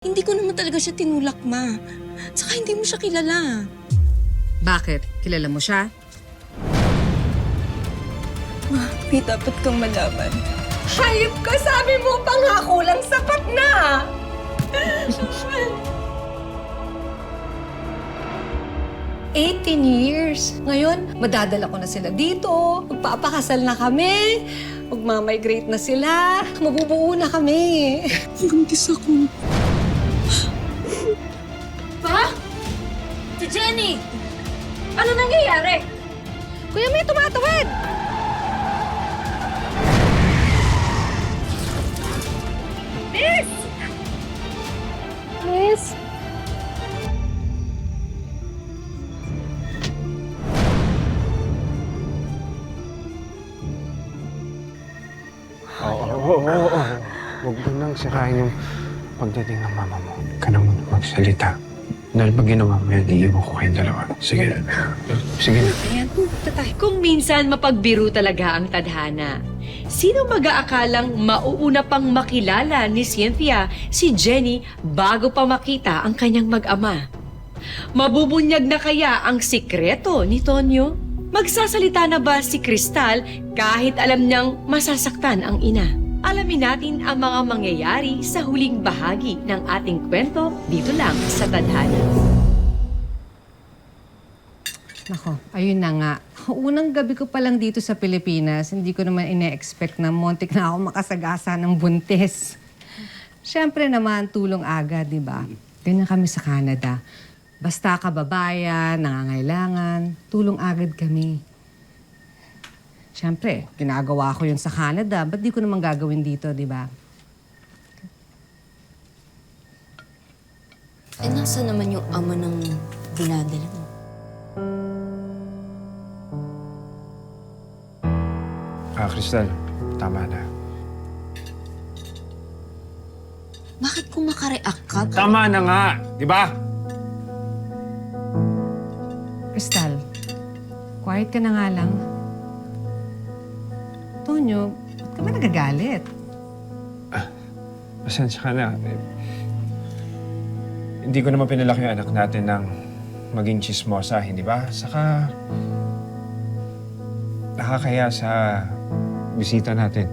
Hindi ko naman talaga siya tinulak, Ma. Saka hindi mo siya kilala. Bakit? Kilala mo siya? Ma, may dapat kang malaman. Hayop ka! Sabi mo, pangako lang, sapat na! 18 years. Ngayon, madadala ko na sila dito. Magpapakasal na kami. Magmamigrate na sila. Mabubuo na kami. Buntis ako. Pa? Si Jenny! Ano nangyayari? Kuya, may tumatawid! Miss! Miss? Oo. Huwag mo nang sirain yung pagdating ng mama mo. Huwag ka na muna magsalita. Dahil pag ginawa mo yan, iiwan ko kayong dalawa. Sige na. Sige na. Ayan, punta tayo. Kung minsan mapagbiro talaga ang tadhana, sino mag-aakalang mauuna pang makilala ni Cynthia si Jenny bago pa makita ang kanyang mag-ama? Mabubunyag na kaya ang sikreto ni Tonyo? Magsasalita na ba si Crystal kahit alam niyang masasaktan ang ina? Alamin natin ang mga mangyayari sa huling bahagi ng ating kwento dito lang sa Tadhana. Nako, ayun na nga. Unang gabi ko pa lang dito sa Pilipinas, hindi ko naman ine-expect na montik na ako makasagasa ng buntis. Siyempre naman, tulong agad, di ba? Ganyan kami sa Canada. Basta kababayan, nangangailangan, tulong agad kami. Siyempre, ginagawa ko yun sa Canada. Ba't di ko naman gagawin dito, di ba? Eh, nasa naman yung ama ng dinadala mo? Crystal, tama na. Bakit kung makareact ka? Tama na nga! Di ba? Crystal, quiet ka na nga lang. Tonyo, ba't ka ba nagagalit? Pasensya ka na. Hindi ko naman pinalaki yung anak natin ng maging chismosa, hindi ba? Saka, nakakaya sa bisita natin.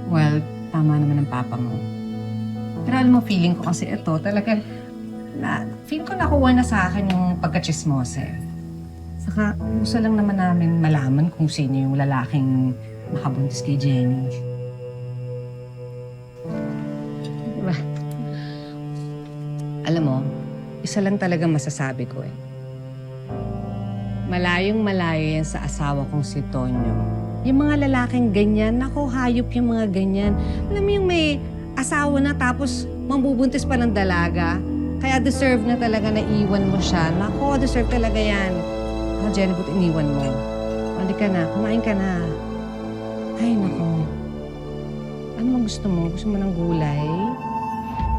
Well, tama naman ang papa mo. Pero alam mo, feeling ko kasi ito, talagang, feel ko nakuha na sa akin yung pagkachismosa. Saka, gusto lang naman namin malaman kung sino yung lalaking nakabuntis kay Jenny. Diba? Alam mo, isa lang talaga masasabi ko eh. Malayong malayo yan sa asawa kong si Tonyo. Yung mga lalaking ganyan, naku, hayop yung mga ganyan. Alam mo yung may asawa na tapos mambubuntis pa ng dalaga, kaya deserve na talaga na iwan mo siya. Naku, deserve talaga yan. Ah, Jenny, ba't iniwan mo? Halika na, kumain ka na. Ay, naku. Ano bang gusto mo? Gusto mo ng gulay?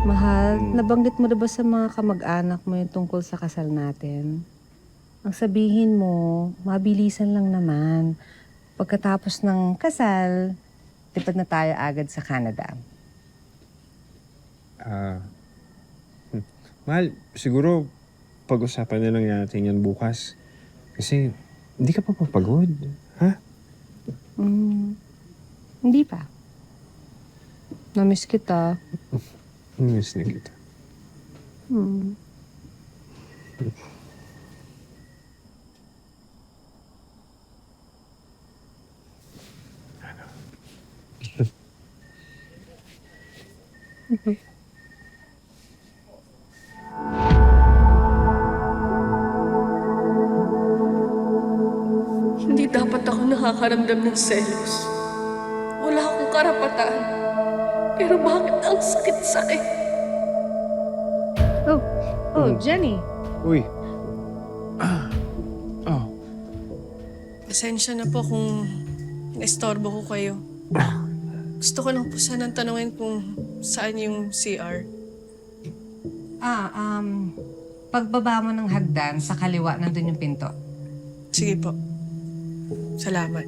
Mahal, nabanggit mo na ba sa mga kamag-anak mo yung tungkol sa kasal natin? Ang sabihin mo, mabilisan lang naman. Pagkatapos ng kasal, tipad na tayo agad sa Canada. Mahal, siguro pag-usapan na lang natin yan bukas. Kasi hindi ka pa papagod, ha? Hindi pa. Namiss kita. Miss na kita. Hindi dapat ako nakakaramdam ng selos. Wala akong karapatan. Pero bakit ang sakit-sakit? Jenny. Uy. Oh. Pasensya na po kung naistorbo ko kayo. Gusto ko lang po sanang tanungin kung saan yung CR. Pagbaba mo ng hagdan, sa kaliwa, nandun yung pinto. Sige po. Salamat.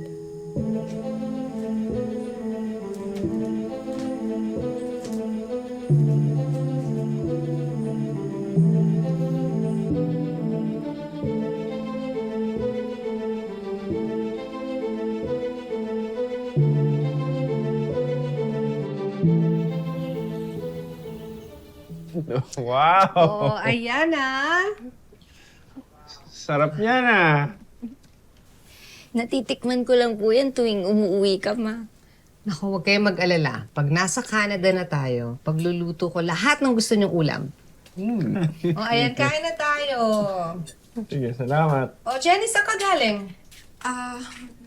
Wow! Oh, ayan ah. Sarap niya na. Natitikman ko lang po yan tuwing umuwi ka, ma. Naku, huwag kayong mag-alala. Pag nasa Canada na tayo, pagluluto ko lahat ng gusto niyong ulam. Oh, ayan, kain na tayo. Sige, salamat. Oh, Jenny, saan ka galing?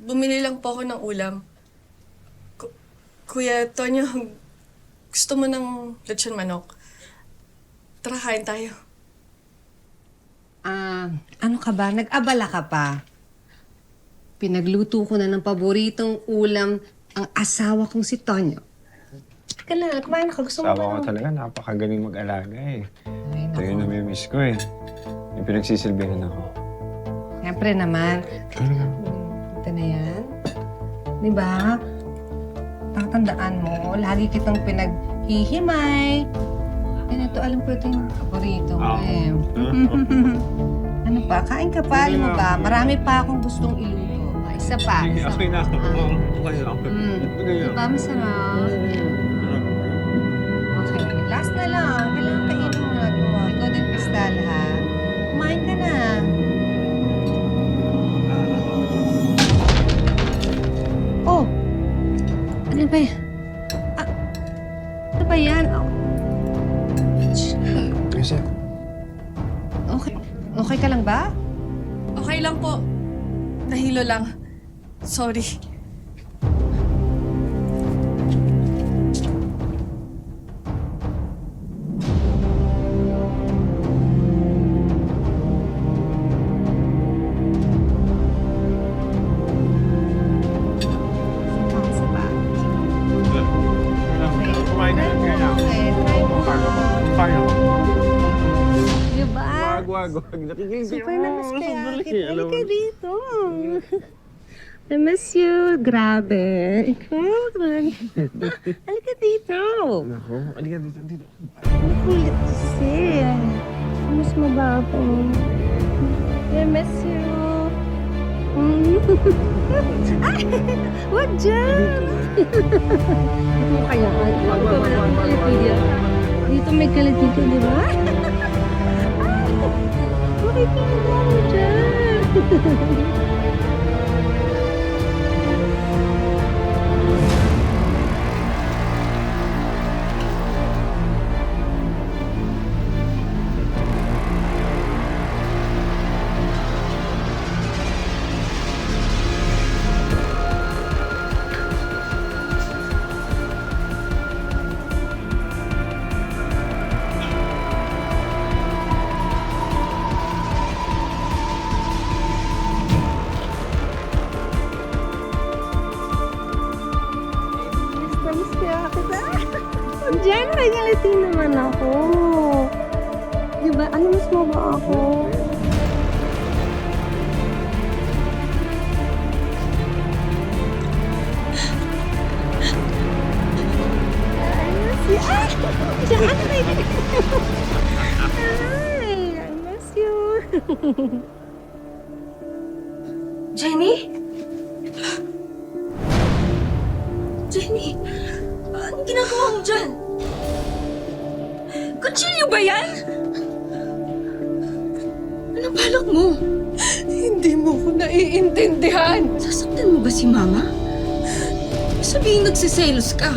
Bumili lang po ako ng ulam. Kuya Tonyo, gusto mo ng lechon manok? Tara, kain tayo. Ano ka ba? Nag-abala ka pa. Pinagluto ko na ng paboritong ulam ang asawa kong si Tonyo. Teka lang, kumain ka. Gusto mo ba? Sawa ko talaga, napakagaling mag-alaga eh. Ay, Ito yung namimiss ko eh. Yung pinagsisilbihan ako. Siyempre naman. Talaga? Ito na yan. Di ba? Tatandaan mo, lagi kitang pinaghihimay. Yan, ito, alam ko ito yung paborito mo eh. Ano pa? Kain ka pa, alam mo ba? Marami pa akong gustong iluto. Isa pa. Isa Okay na ako. pa. Okay na ako. Di ba, masarap? Okay, last na lang. Kailangan kainin mo na ito. Ikaw din, Crystal, ha? Kumain ka na. Oh! Ano ba yan? Ano ba yan? Oh. Kasi, Okay. Okay ka lang ba? Okay lang po. Nahilo lang. Sorry. Isa pa. kumain ka na. Kaya na. Okay, try mo. Paano? Diba? Wag. Nakikilig Super namas kaya. Halika dito. I miss you. Grabe. Ikaw. Halika dito. Ako? Halika dito. Kulit kasi. Miss mo ba ako? I miss you. Ay! Wag dyan! Ito mo kaya. Dito may kalat dito, di ba? Bakit ka mo dyan? Miss kaya kita. Diyan, may ngalitin naman ako. Diba? Ano mas mo ba ako? I miss you. I miss you. Jenny? Jenny, anong ginagawa mo dyan? Kutsilyo ba yan? Anong balak mo? Hindi mo ko naiintindihan. Sasaktan mo ba si Mama? Sabihin nagsiselos ka.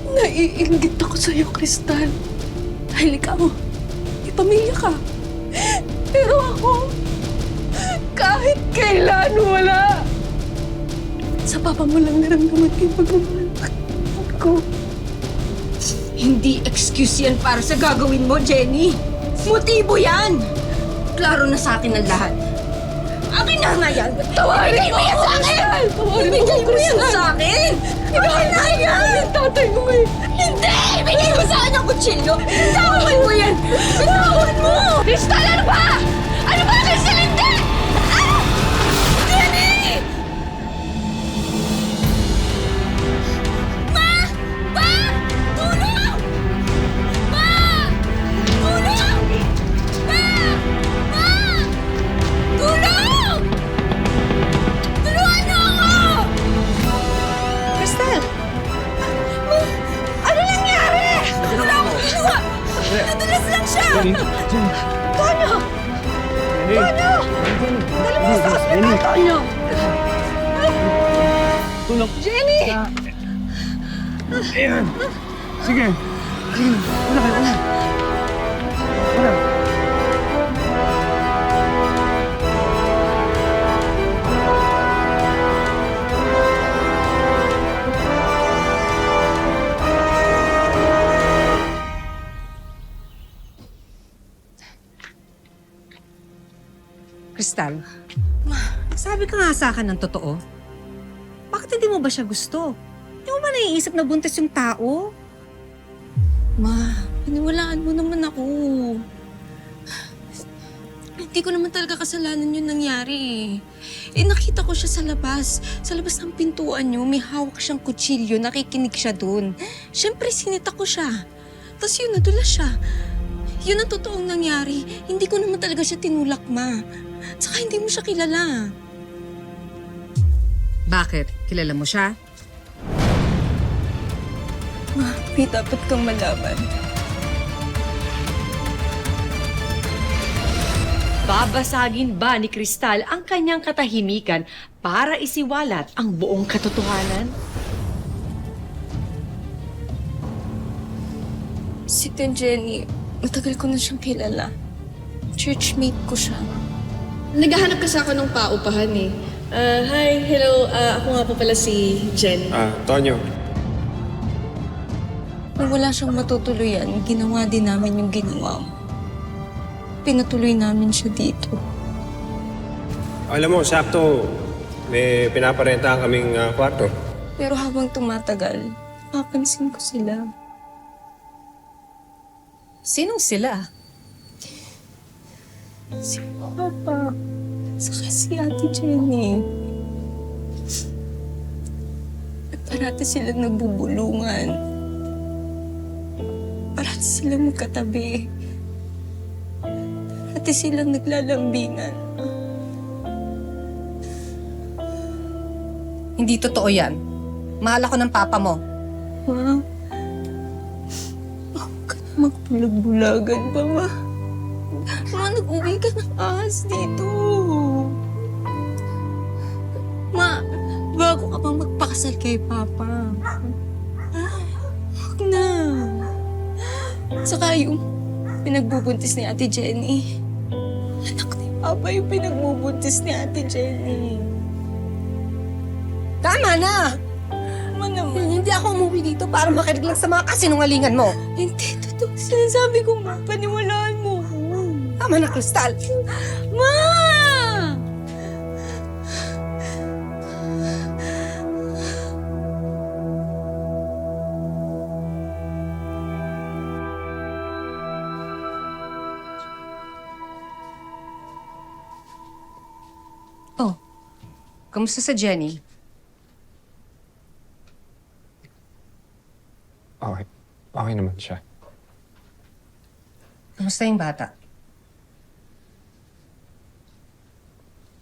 Naiinggit ako sa'yo, Crystal. Dahil ikaw, may pamilya ka. Pero ako, kahit kailan wala. Sa papa mo lang naramdaman yung pagmamahal ko. Hindi excuse yan para sa gagawin mo, Jenny. Motibo yan! Klaro na sa akin ang lahat. Akin na nga yan! Ibigay mo yan sa akin! Ibigay mo yan sa akin! Ibigay na yan! Tatay mo eh. Hindi! Ibigay mo sa akin ang kutsilyo! Bitawan mo yan! Bitawan mo! Crystal, ano ba? Ano ba, Crystal? Hindi! Ah! Jenny! Ma! Ma! Tulong! Ma! Tulong! Ma! Ma! Tulong! Tulungan niyo ako! Crystal! Ano nangyari? Wala akong ginawa! lang siya! Jenny! Jenny! Tonyo! Jenny! Dali mo sa ospital, Tonyo! Tulong! Jenny! Ayan! Sige! Sige! Wala kayo! Wala! Wala! Crystal, sabi ka nga sa akin ng totoo. Bakit hindi mo ba siya gusto? Hindi mo ba naiisip na buntis yung tao? Ma, paniwalaan mo naman ako. Hindi ko naman talaga kasalanan yung nangyari eh. Nakita ko siya sa labas. Sa labas ng pintuan niyo, may hawak siyang kutsilyo, nakikinig siya dun. Siyempre, sinita ko siya. Tapos yun, nadulas siya. Yun ang totoong nangyari. Hindi ko naman talaga siya tinulak, ma. Tsaka hindi mo siya kilala. Bakit? Kilala mo siya? Ma, may dapat kang malaman. Babasagin ba ni Crystal ang kanyang katahimikan para isiwalat ang buong katotohanan? Si Tien Jenny, matagal ko na siyang kilala. Churchmate ko siya. Naghahanap kasi ako ng paupahan eh. Hi, hello. Ako nga po pala si Jen. Tonyo. Nung wala siyang matutuluyan, ginawa din namin yung ginawa mo. Pinatuloy namin siya dito. Alam mo, sakto, may pinaparentahan kaming kwarto. Pero habang tumatagal, napapansin ko sila. Sinong sila? Si Papa, saka si Ate Jenny. At parati silang nagbubulungan. Parati silang magkatabi. Parati silang naglalambingan. Hindi totoo yan. Mahal ako ng papa mo. Ma, huwag ka na magbulag-bulagan pa, ma. Ma, nag-uwi ka ng ahas dito. Ma, bago ka bang magpakasal kay Papa? Huwag na. Saka yung pinagbubuntis ni Ate Jenny. Anak ni Papa yung pinagbubuntis ni Ate Jenny. Tama na! Ma naman. Hindi ako umuwi dito para makinig lang sa mga kasinungalingan mo. Hindi, totoo. Sinasabi ko, ma, paniwalaan mo ko. Tama na, Crystal. Ma! Oh, kamusta sa Jenny? Okay. Okay naman siya. Kamusta yung bata?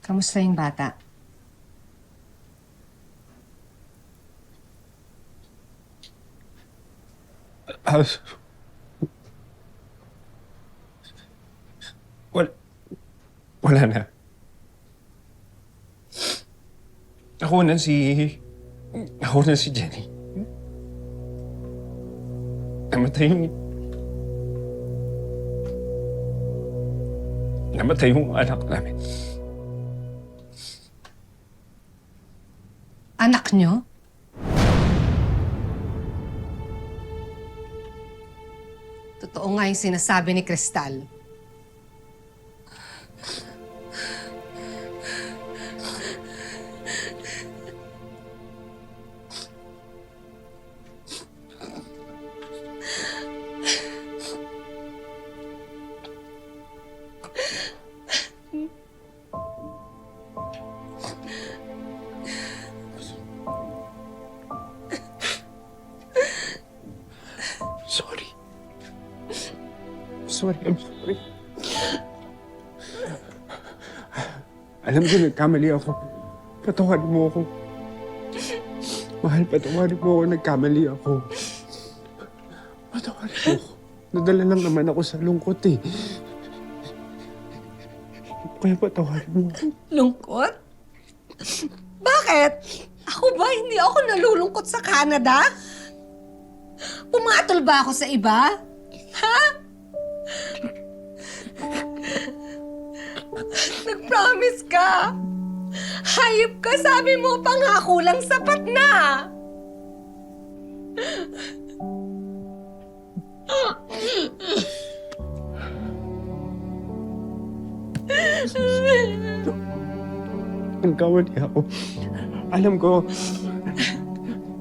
Kamusta yung bata? Wala na. Ako na si Jenny. Namatay yung anak namin. Anak nyo? Totoo nga yung sinasabi ni Crystal. Sorry. Sorry, I'm sorry. Alam ko, nagkamali ako. Patawarin mo ako. Mahal, patawarin mo ako. Nagkamali ako. Patawarin mo ako. Nadala lang naman ako sa lungkot eh. Kaya patawarin mo. Lungkot? Bakit? Ako ba? Hindi ako nalulungkot sa Canada? Pumatol ba ako sa iba? Ha? Nag-promise ka. Hayop ka, sabi mo, pangako lang sapat na. Nagkamali ako. Alam ko,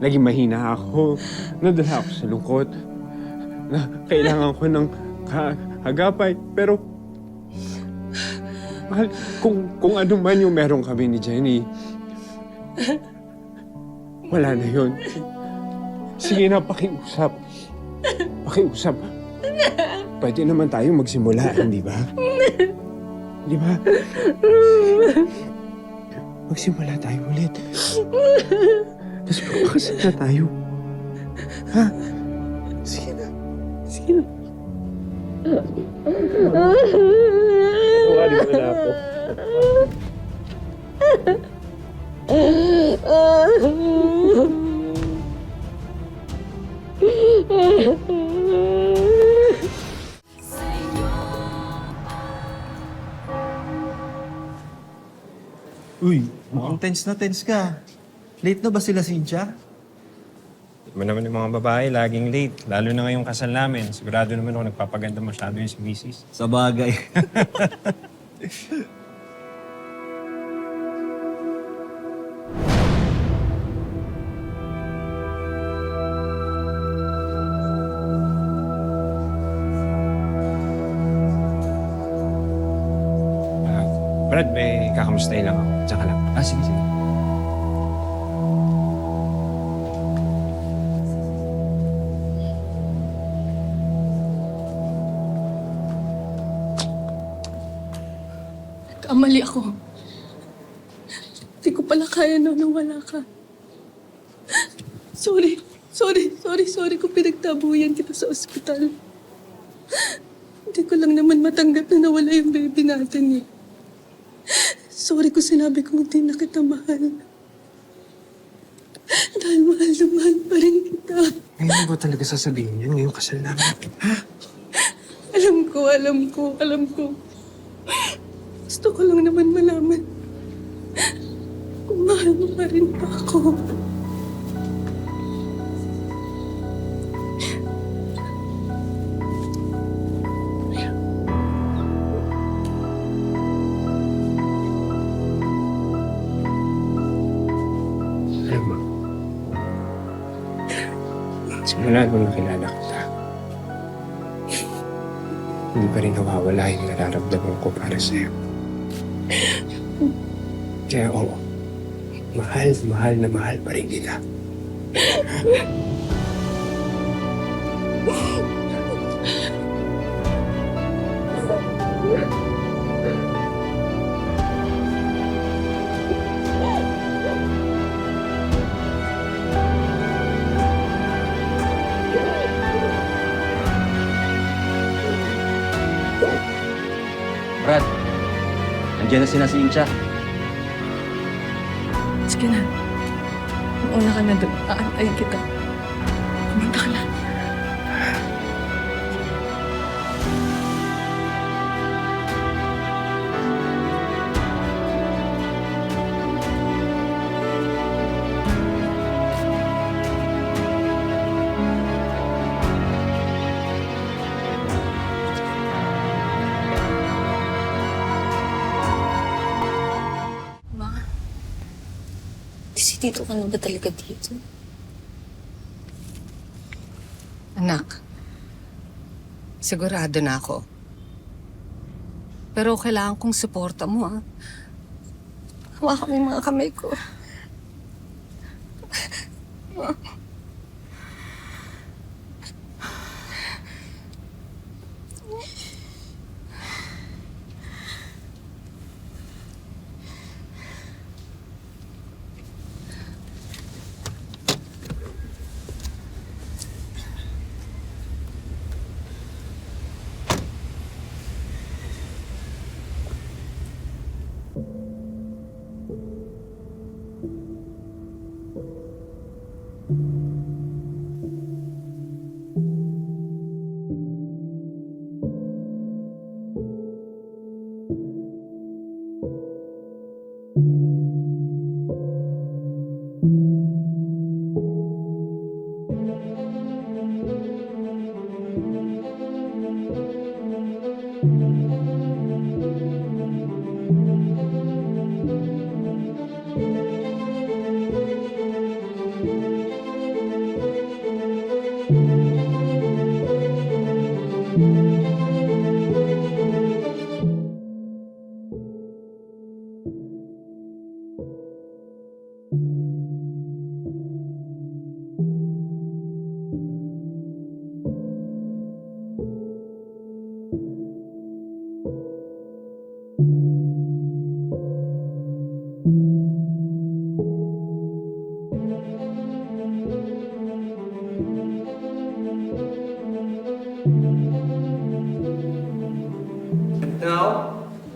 naging mahina ako. Nadala ako sa lungkot. Na kailangan ko ng agapay. Pero, mahal, kung ano man yung meron kami ni Jenny, wala na yun. Sige na, pakiusap. Pakiusap. Pwede naman tayo magsimula, hindi ba? Di ba? Magsimula tayo ulit. Tapos magpakasal na tayo. Ha? Sige na. Sige na. Tawarin mo na ako. Uy, mukhang tense na tense ka. Late na ba sila, Cynthia? Iba naman yung mga babae, laging late. Lalo na ngayong kasal namin. Sigurado naman ako nagpapaganda masyado yung si Mrs. Sa bagay. Brad, may kakamustahin lang ako. Tsaka lang. Sige, sige. Kamali ako. Hindi ko pala kaya na wala ka. Sorry kung pinagtabuyan kita sa ospital. Hindi ko lang naman matanggap na nawala yung baby natin eh. Sorry kung sinabi kong hindi na kita mahal. Dahil mahal na mahal pa rin kita. Ngayon ba talaga sasabihin yan ngayong kasal namin? Ha? Alam ko. Gusto ko lang naman malaman kung mahal mo pa rin ba ako. Alam mo, simula nung nakilala kita, hindi pa rin nawawala yung nararamdaman ko para sa'yo. Kaya oo, mahal pa rin kita. Brad, nandiyan na sila, Cynthia. Sige na. Mauna ka na doon. Aantayin kita. Kumanta ka na. Dito ka na ba talaga dito? Anak, sigurado na ako. Pero kailangan kong suporta mo, ah. Hawakan mo yung mga kamay ko.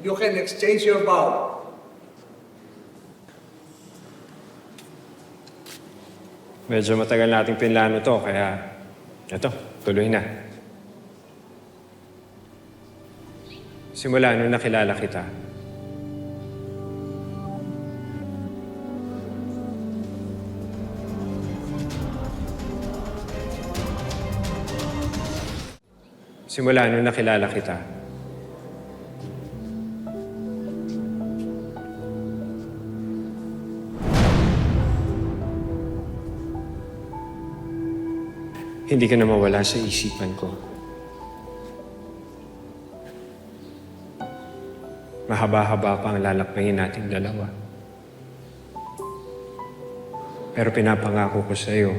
you can exchange your vow. Medyo matagal nating pinlano to, kaya eto, tuloy na. Simula nung nakilala kita, hindi ka na mawala sa isipan ko. Mahaba-haba pa ang lalakbayin nating dalawa. Pero pinapangako ko sa iyo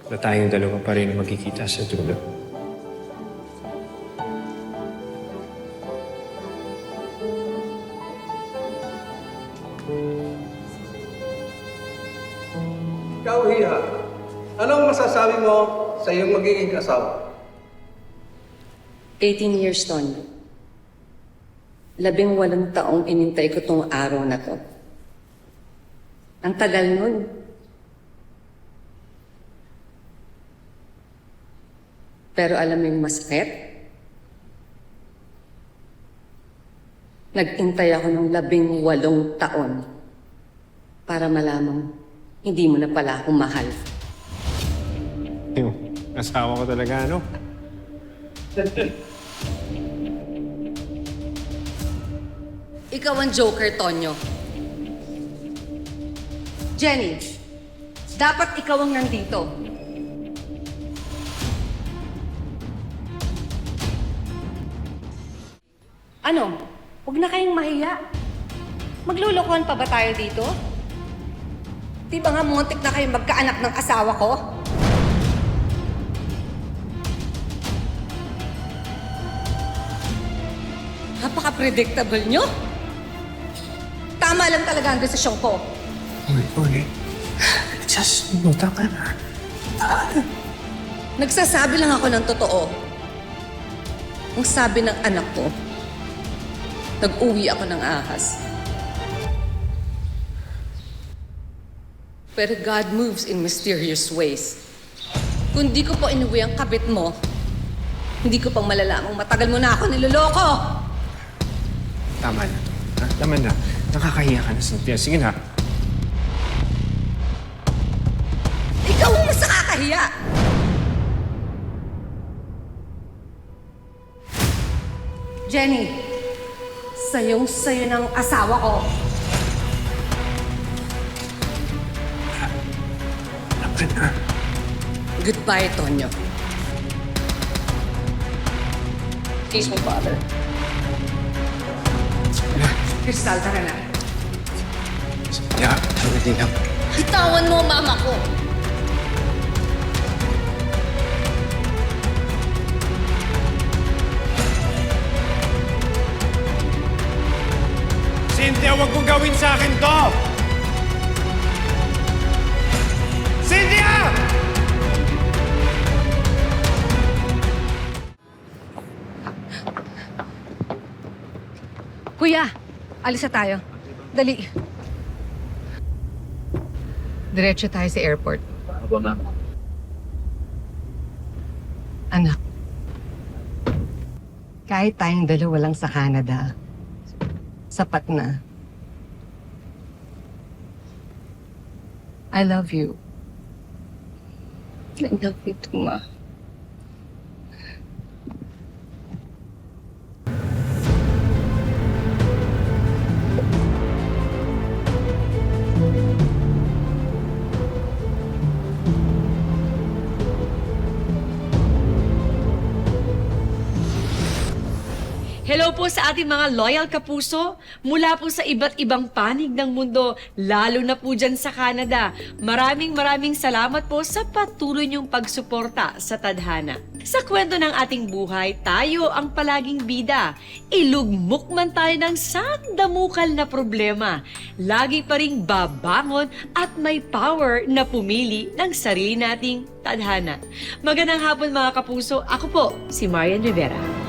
na tayong dalawa pa rin magkikita sa dulo. Ikaw, Hiha, anong masasabi mo sa iyong magiging asawa? 18 years, Tonyo. 18 taong inintay ko tong araw na to. Ang tagal nun. Pero alam mo yung masakit? Nag-intay ako ng 18 taon para malamang hindi mo na pala ako mahal. Yung asawa ko talaga, ano? Ikaw ang joker, Tonyo. Jenny, dapat ikaw ang nandito. Ano? Huwag na kayong mahiya. Maglulukuhan pa ba tayo dito? Di ba nga muntik na kayong magkaanak ng asawa ko? Napaka-predictable nyo. Tama lang talaga ang desisyon ko. Uy. Just, tama na. Nagsasabi lang ako ng totoo. Ang sabi ng anak ko, nag-uwi ako ng ahas. Pero God moves in mysterious ways. Kung di ko po inuwi ang kabit mo, hindi ko pang malalamang matagal mo na ako niloloko. Tama na. Ha? Tama na. Nakakahiya ka na, Cynthia. Sige na. Ikaw ang mas nakakahiya! Jenny, sayong-sayo ng asawa ko. Tama na. Goodbye, Tonyo. Kiss mo, Father. Crystal, tara na. Cynthia, sandali lang. Bitawan mo, mama ko. Cynthia, huwag mong gawin sa akin to! Cynthia! Kuya, alis na tayo. Dali. Diretso tayo sa airport. Anak, kahit tayong dalawa lang sa Canada, sapat na. I love you. I love you too, Ma. Hello po sa ating mga loyal kapuso mula po sa iba't ibang panig ng mundo, lalo na po dyan sa Canada. Maraming salamat po sa patuloy niyong pagsuporta sa Tadhana. Sa kwento ng ating buhay, tayo ang palaging bida. Ilugmok man tayo ng sandamukal na problema. Lagi pa ring babangon at may power na pumili ng sarili nating Tadhana. Magandang hapon mga kapuso. Ako po, si Marian Rivera.